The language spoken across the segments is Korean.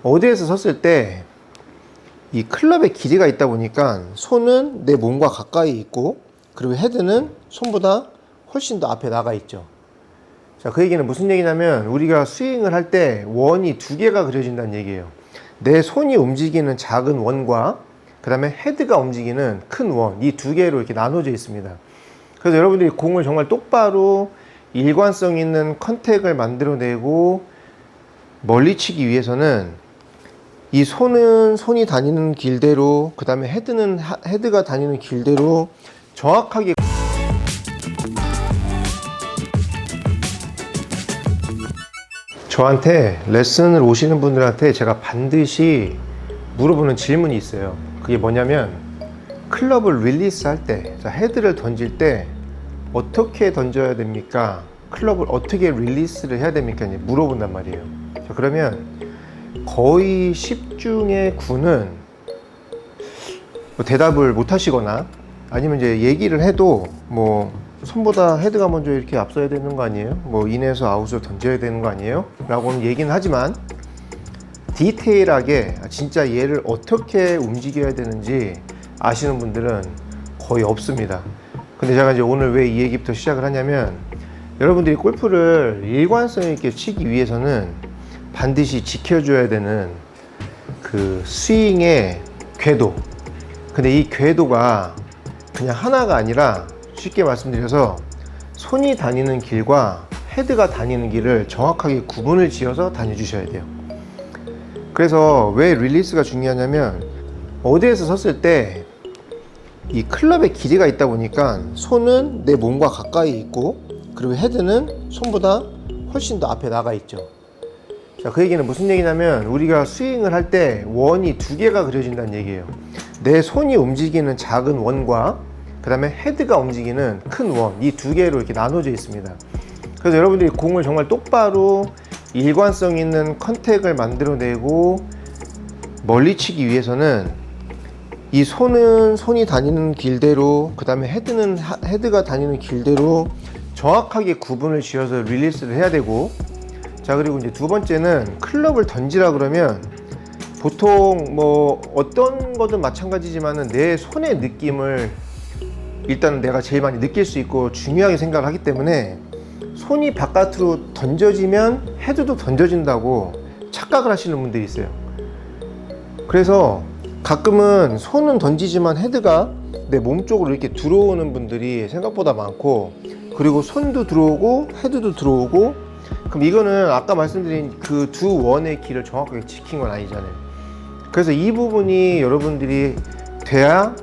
어디에서 섰을 때 이 클럽의 길이가 있다 보니까 손은 내 몸과 가까이 있고, 그리고 헤드는 손보다 훨씬 더 앞에 나가 있죠. 자, 그 얘기는 무슨 얘기냐면, 우리가 스윙을 할 때 원이 두 개가 그려진다는 얘기예요. 내 손이 움직이는 작은 원과 그 다음에 헤드가 움직이는 큰 원, 이 두 개로 이렇게 나눠져 있습니다. 그래서 여러분들이 공을 정말 똑바로 일관성 있는 컨택을 만들어내고 멀리 치기 위해서는 이 손은 손이 다니는 길대로, 그 다음에 헤드는 헤드가 다니는 길대로 정확하게 저한테 레슨을 오시는 분들한테 제가 반드시 물어보는 질문이 있어요. 그게 뭐냐면, 클럽을 릴리스 할 때, 헤드를 던질 때 어떻게 던져야 됩니까? 클럽을 어떻게 릴리스를 해야 됩니까? 이제 물어본단 말이에요. 자, 그러면 거의 10 중에 9는 대답을 못 하시거나, 아니면 이제 얘기를 해도 뭐 손보다 헤드가 먼저 이렇게 앞서야 되는 거 아니에요? 뭐 인에서 아웃으로 던져야 되는 거 아니에요? 라고는 얘기는 하지만, 디테일하게 진짜 얘를 어떻게 움직여야 되는지 아시는 분들은 거의 없습니다. 근데 제가 이제 오늘 왜 이 얘기부터 시작을 하냐면, 여러분들이 골프를 일관성 있게 치기 위해서는 반드시 지켜줘야 되는 그 스윙의 궤도. 근데 이 궤도가 그냥 하나가 아니라, 쉽게 말씀드려서 손이 다니는 길과 헤드가 다니는 길을 정확하게 구분을 지어서 다녀주셔야 돼요. 그래서 왜 릴리스가 중요하냐면, 어디에서 섰을 때 이 클럽의 길이가 있다 보니까 손은 내 몸과 가까이 있고, 그리고 헤드는 손보다 훨씬 더 앞에 나가 있죠. 자, 그 얘기는 무슨 얘기냐면, 우리가 스윙을 할 때 원이 두 개가 그려진다는 얘기예요. 내 손이 움직이는 작은 원과 그 다음에 헤드가 움직이는 큰 원, 이 두 개로 이렇게 나눠져 있습니다. 그래서 여러분들이 공을 정말 똑바로 일관성 있는 컨택을 만들어내고 멀리 치기 위해서는 이 손은 손이 다니는 길대로, 그 다음에 헤드는 헤드가 다니는 길대로 정확하게 구분을 지어서 릴리스를 해야 되고, 자, 그리고 이제 두 번째는 클럽을 던지라 그러면 보통 뭐 어떤 거든 마찬가지지만은 내 손의 느낌을 일단은 내가 제일 많이 느낄 수 있고 중요하게 생각을 하기 때문에, 손이 바깥으로 던져지면 헤드도 던져진다고 착각을 하시는 분들이 있어요. 그래서 가끔은 손은 던지지만 헤드가 내 몸 쪽으로 이렇게 들어오는 분들이 생각보다 많고, 그리고 손도 들어오고 헤드도 들어오고, 그럼 이거는 아까 말씀드린 그 두 원의 길을 정확하게 지킨 건 아니잖아요. 그래서 이 부분이 여러분들이 돼야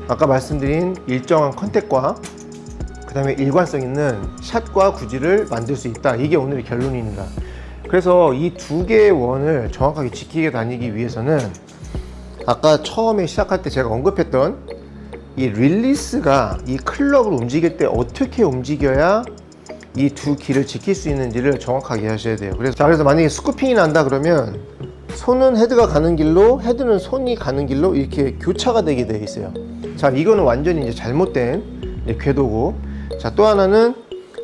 아까 말씀드린 일정한 컨택과 그 다음에 일관성 있는 샷과 구질을 만들 수 있다. 이게 오늘의 결론입니다. 그래서 이 두 개의 원을 정확하게 지키게 다니기 위해서는 아까 처음에 시작할 때 제가 언급했던 이 릴리스가 이 클럽을 움직일 때 어떻게 움직여야 이 두 길을 지킬 수 있는지를 정확하게 하셔야 돼요. 그래서 만약에 스쿠핑이 난다 그러면 손은 헤드가 가는 길로, 헤드는 손이 가는 길로 이렇게 교차가 되게 되어 있어요. 자, 이거는 완전히 이제 잘못된 궤도고, 자, 또 하나는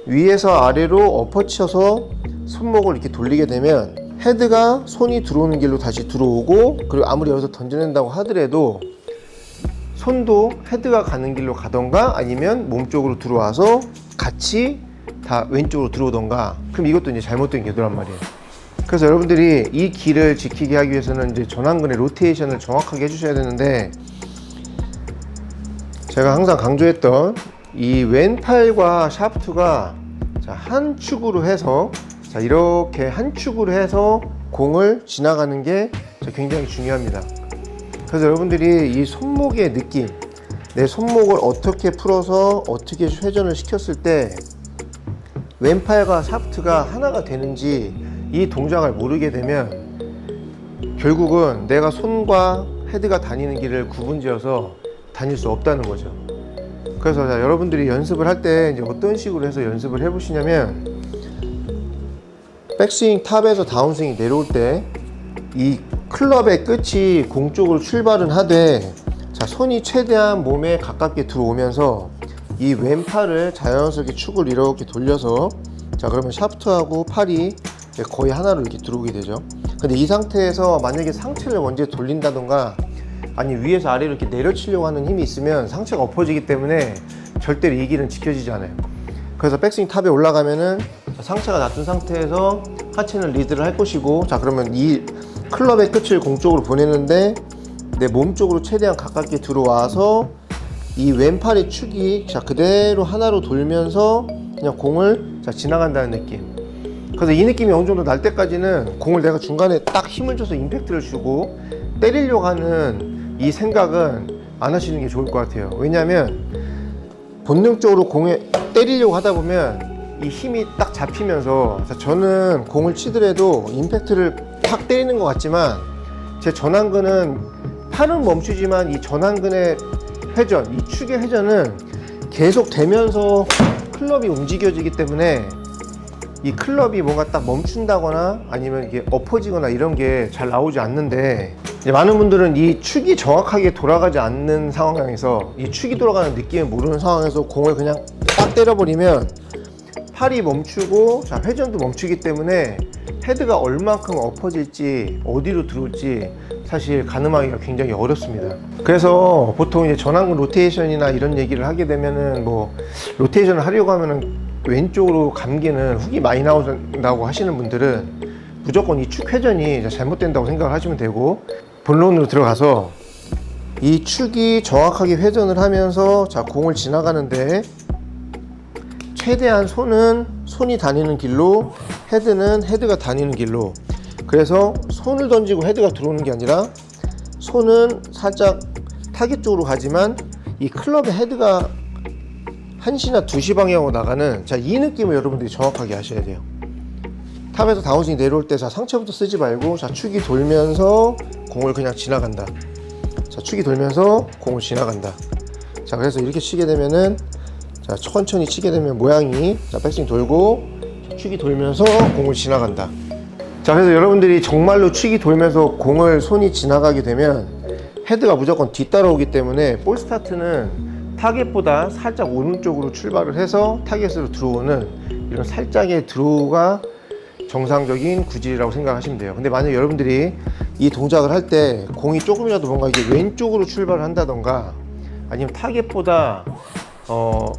위에서 아래로 엎어쳐서 손목을 이렇게 돌리게 되면 헤드가 손이 들어오는 길로 다시 들어오고, 그리고 아무리 여기서 던져낸다고 하더라도 손도 헤드가 가는 길로 가던가, 아니면 몸 쪽으로 들어와서 같이 다 왼쪽으로 들어오던가, 그럼 이것도 이제 잘못된 궤도란 말이에요. 그래서 여러분들이 이 길을 지키게 하기 위해서는 이제 전완근의 로테이션을 정확하게 해주셔야 되는데, 제가 항상 강조했던 이 왼팔과 샤프트가 한 축으로 해서, 자, 이렇게 한 축으로 해서 공을 지나가는 게 굉장히 중요합니다. 그래서 여러분들이 이 손목의 느낌, 내 손목을 어떻게 풀어서 어떻게 회전을 시켰을 때 왼팔과 샤프트가 하나가 되는지 이 동작을 모르게 되면 결국은 내가 손과 헤드가 다니는 길을 구분지어서 다닐 수 없다는 거죠. 그래서 자, 여러분들이 연습을 할 때 이제 어떤 식으로 해서 연습을 해 보시냐면, 백스윙 탑에서 다운스윙이 내려올 때 이 클럽의 끝이 공 쪽으로 출발은 하되, 자, 손이 최대한 몸에 가깝게 들어오면서 이 왼팔을 자연스럽게 축을 이렇게 돌려서, 자, 그러면 샤프트하고 팔이 거의 하나로 이렇게 들어오게 되죠. 근데 이 상태에서 만약에 상체를 먼저 돌린다던가 아니 위에서 아래로 이렇게 내려치려고 하는 힘이 있으면 상체가 엎어지기 때문에 절대로 이 길은 지켜지지 않아요. 그래서 백스윙 탑에 올라가면은 상체가 낮은 상태에서 하체는 리드를 할 것이고, 자 그러면 이 클럽의 끝을 공 쪽으로 보내는데 내 몸 쪽으로 최대한 가깝게 들어와서 이 왼팔의 축이 자 그대로 하나로 돌면서 그냥 공을 자 지나간다는 느낌. 그래서 이 느낌이 어느 정도 날 때까지는 공을 내가 중간에 딱 힘을 줘서 임팩트를 주고 때리려고 하는 이 생각은 안 하시는 게 좋을 것 같아요. 왜냐하면 본능적으로 공에 때리려고 하다 보면 이 힘이 딱 잡히면서, 자 저는 공을 치더라도 임팩트를 탁 때리는 것 같지만 제 전완근은 팔은 멈추지만 이 전완근의 회전, 이 축의 회전은 계속 되면서 클럽이 움직여지기 때문에 이 클럽이 뭔가 딱 멈춘다거나 아니면 이게 엎어지거나 이런 게 잘 나오지 않는데, 이제 많은 분들은 이 축이 정확하게 돌아가지 않는 상황에서, 이 축이 돌아가는 느낌을 모르는 상황에서 공을 그냥 딱 때려버리면 팔이 멈추고 자 회전도 멈추기 때문에 헤드가 얼만큼 엎어질지 어디로 들어올지 사실 가늠하기가 굉장히 어렵습니다. 그래서 보통 이제 전완근 로테이션이나 이런 얘기를 하게 되면은 뭐 로테이션을 하려고 하면은 왼쪽으로 감기는 훅이 많이 나온다고 하시는 분들은 무조건 이 축 회전이 잘못된다고 생각을 하시면 되고, 본론으로 들어가서 이 축이 정확하게 회전을 하면서 자 공을 지나가는데 최대한 손이 다니는 길로, 헤드는 헤드가 다니는 길로. 그래서 손을 던지고 헤드가 들어오는 게 아니라 손은 살짝 타겟 쪽으로 가지만 이 클럽의 헤드가 1시나 2시 방향으로 나가는, 자 이 느낌을 여러분들이 정확하게 아셔야 돼요. 탑에서 다운스윙 내려올 때 자 상체부터 쓰지 말고 자 축이 돌면서 공을 그냥 지나간다. 자 축이 돌면서 공을 지나간다. 자 그래서 이렇게 치게 되면은 자 천천히 치게 되면 모양이 자 백스윙 돌고 축이 돌면서 공을 지나간다. 자 그래서 여러분들이 정말로 축이 돌면서 공을 손이 지나가게 되면 헤드가 무조건 뒤따라오기 때문에 볼 스타트는 타겟보다 살짝 오른쪽으로 출발을 해서 타겟으로 들어오는 이런 살짝의 드로우가 정상적인 구질이라고 생각하시면 돼요. 근데 만약 여러분들이 이 동작을 할 때 공이 조금이라도 뭔가 이게 왼쪽으로 출발을 한다던가 아니면 타겟보다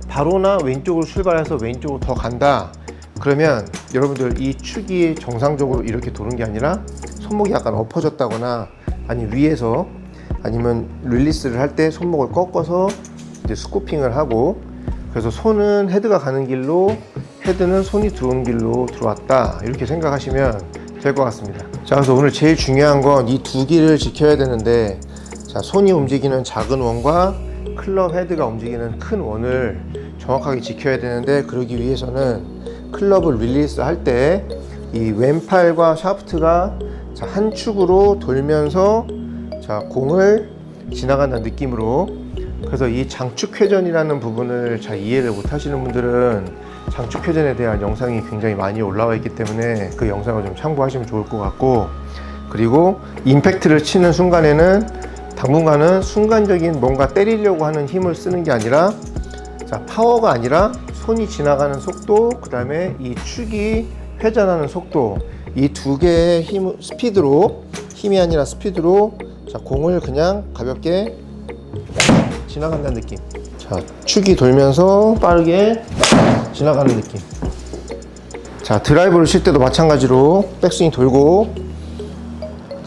바로나 왼쪽으로 출발해서 왼쪽으로 더 간다, 그러면 여러분들 이 축이 정상적으로 이렇게 도는 게 아니라 손목이 약간 엎어졌다거나 아니 위에서 아니면 릴리스를 할 때 손목을 꺾어서 이제 스쿠핑을 하고, 그래서 손은 헤드가 가는 길로 헤드는 손이 들어오는 길로 들어왔다, 이렇게 생각하시면 될 것 같습니다. 자 그래서 오늘 제일 중요한 건 이 두 길을 지켜야 되는데, 자 손이 움직이는 작은 원과 클럽 헤드가 움직이는 큰 원을 정확하게 지켜야 되는데, 그러기 위해서는 클럽을 릴리스 할 때 이 왼팔과 샤프트가 자 한 축으로 돌면서 자 공을 지나간다는 느낌으로. 그래서 이 장축 회전이라는 부분을 잘 이해를 못 하시는 분들은 장축 회전에 대한 영상이 굉장히 많이 올라와 있기 때문에 그 영상을 좀 참고하시면 좋을 것 같고, 그리고 임팩트를 치는 순간에는 당분간은 순간적인 뭔가 때리려고 하는 힘을 쓰는 게 아니라 자 파워가 아니라 손이 지나가는 속도, 그 다음에 이 축이 회전하는 속도, 이 두 개의 스피드로, 힘이 아니라 스피드로 자 공을 그냥 가볍게 지나간다는 느낌. 자 축이 돌면서 빠르게 지나가는 느낌. 자 드라이브를 칠 때도 마찬가지로 백스윙 돌고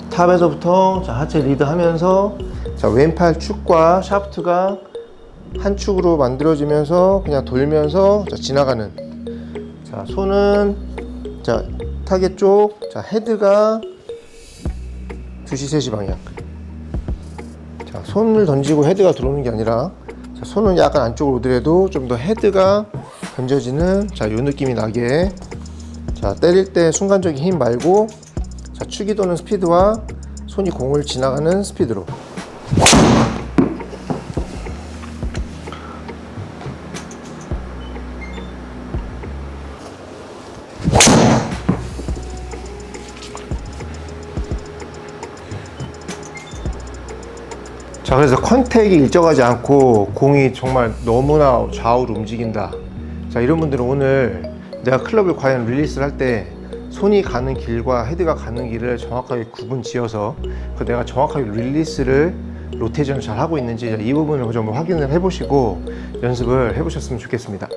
탑에서부터 자 하체 리드 하면서 자 왼팔 축과 샤프트가 한 축으로 만들어지면서 그냥 돌면서 자 지나가는. 자 손은 자 타겟 쪽, 자 헤드가 2시 3시 방향. 자 손을 던지고 헤드가 들어오는 게 아니라 자, 손은 약간 안쪽으로 오더라도 좀 더 헤드가 던져지는 자 요 느낌이 나게 자 때릴 때 순간적인 힘 말고 자 축이 도는 스피드와 손이 공을 지나가는 스피드로. 자 그래서 컨택이 일정하지 않고 공이 정말 너무나 좌우로 움직인다, 자 이런 분들은 오늘 내가 클럽을 과연 릴리스를 할 때 손이 가는 길과 헤드가 가는 길을 정확하게 구분 지어서 내가 정확하게 릴리스를 로테이션을 잘 하고 있는지 이 부분을 좀 확인을 해보시고 연습을 해보셨으면 좋겠습니다.